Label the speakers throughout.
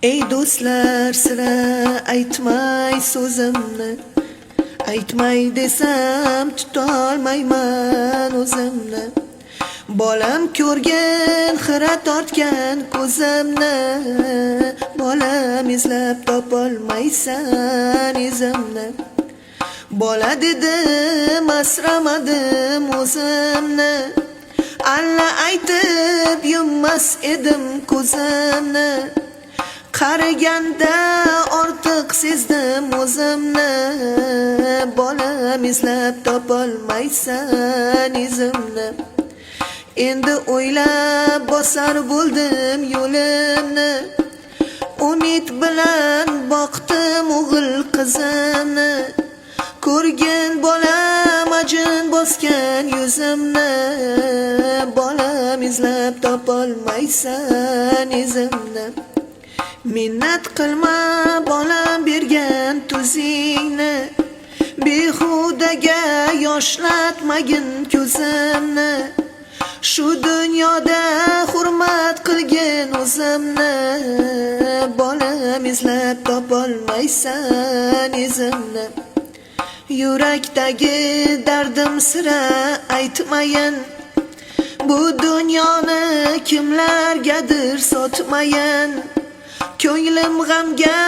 Speaker 1: Ey do'stlar, sira aytmay so'zimni, aytmay desam tutolmayman o'zimni. Bolam ko'rgan, xira tortgan ko'zimni, bolam izlab topolmaysan izimni. Bola dedim, asramadim o'zimni, alla aytib yummas edim ko'zimni. Qaraganda ortiq sezdim o'zimni, bolam izlab topolmaysan izimni. Endi o'ylab bosar bo'ldim yo'limni, umid bilan boqdim o'g'il qizimni. Ko'rgin bolam ajin bosgan yuzimni, bolam izlab topolmaysan izimni. Minnat qilma bolam bergan tuzingni, behudaga yoshlatmagin ko'zimni. Shu dunyoda hurmat qilgin o'zimni, bolam izlab topolmaysan izimni. Yurakdagi dardim sira aytmayin, bu dunyoni kimlargadir sotmayin. Ko'nglim g'amga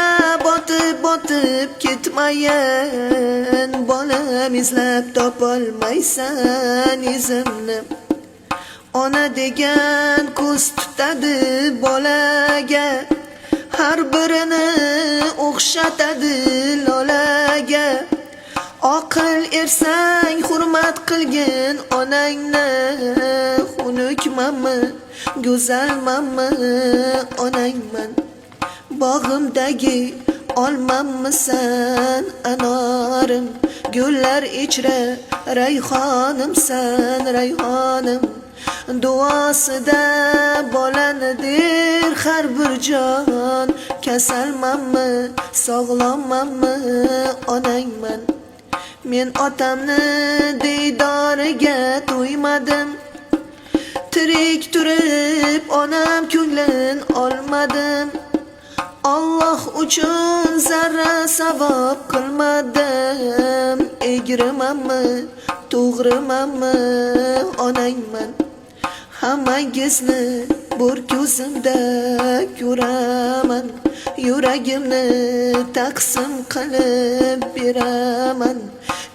Speaker 1: botib ketmayin, bolam izlab topolmaysan izimni. Ona degan ko'z tutadi bolaga, har birini o'xshatadi lolaga. Aql ersang hurmat qilgin onangni, xunukmanmi, go'zalmanmi onangman. Bog'imdagi olmammisan anorim, gullar ichra rayhonimsan rayhonim. Duosida bolani der har bir jon, kasalmanmi, sog'lommanmi onangman. Men otamni diydoriga to'ymadim, tirik turib onam ko'nglin olmadim. Alloh uchun zarra savob qilmadim, egrimanmi, to'g'rimanmi onangman. Hammangizni bir ko'zimda ko'raman, yuragimni taqsim qilib beraman.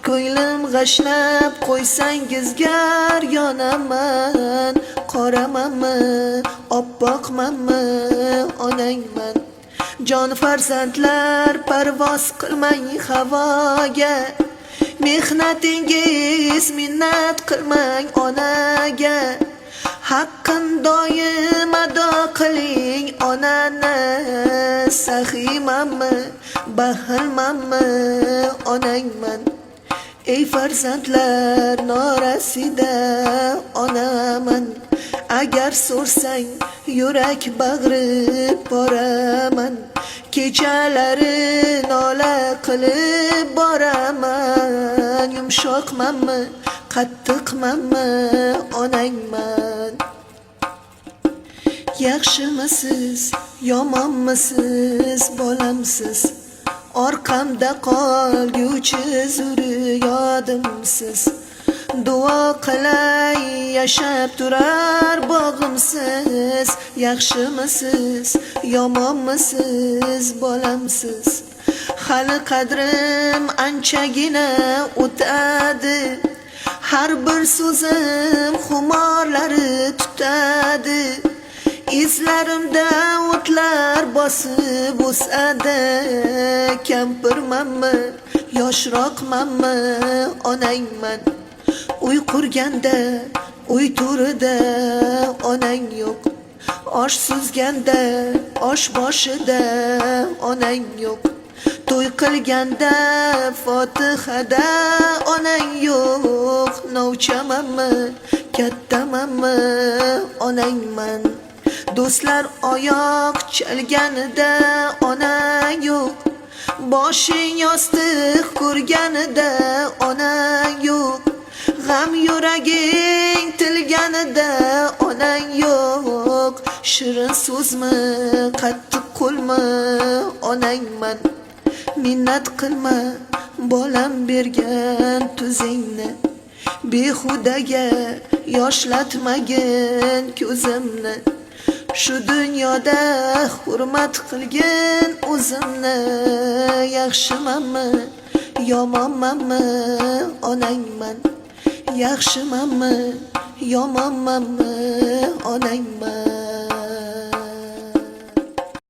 Speaker 1: Ko'nglim g'ashlab qo'ysangizgar yonaman, qoramanmi, oppoqmanmi onangman. Jon farzandlar parvoz qilmang havoga, mehnatingiz minnat qilmang onaga. Haqqin doim ado qiling onani, saxiymanmi, baxilmanmi onangman. Ey farzandlar norasida onaman, agar so'rsang yurak bag'rib boraman. Kechalari nola qilib boraman, yumshoqmanmi, qattiqmanmi onangman. Yaxshimisiz, yomonmisiz bolamsiz, orqamda qolguchi zurriyotimsiz. Duo qilay yashab turar bog'imsiz. Yaxshimisiz, yomonmisiz bolamsiz, hali qadrim anchagina o'tadi. Har bir so'zim xumorlari tutadi, izlarimda o'tlar bosib o'sadi. Kampirmanmi, yoshroqmanmi onangman. Uy qurganda, uy turida onang yo'q. Osh suzganda, osh boshida onang yo'q. To'y qilganda, Fotihada onang yo'q. Novchamanmi, kattamanmi onangman. Do'stlar oyoq chalganida onang yo'q. Boshing yostiq ko'rganida onang yo'q. G'am yuraging tilganida onang yo'q. Shirin so'zmi, qattiq qo'lmi minnat qilma bolam bergan tuzingni, behudaga yoshlatmagin ko'zimni. Shu dunyoda hurmat qilgin o'zimni. Yaxshimanmi yomonmanmi onangman, yaxshimanmi yomonmanmi onangman.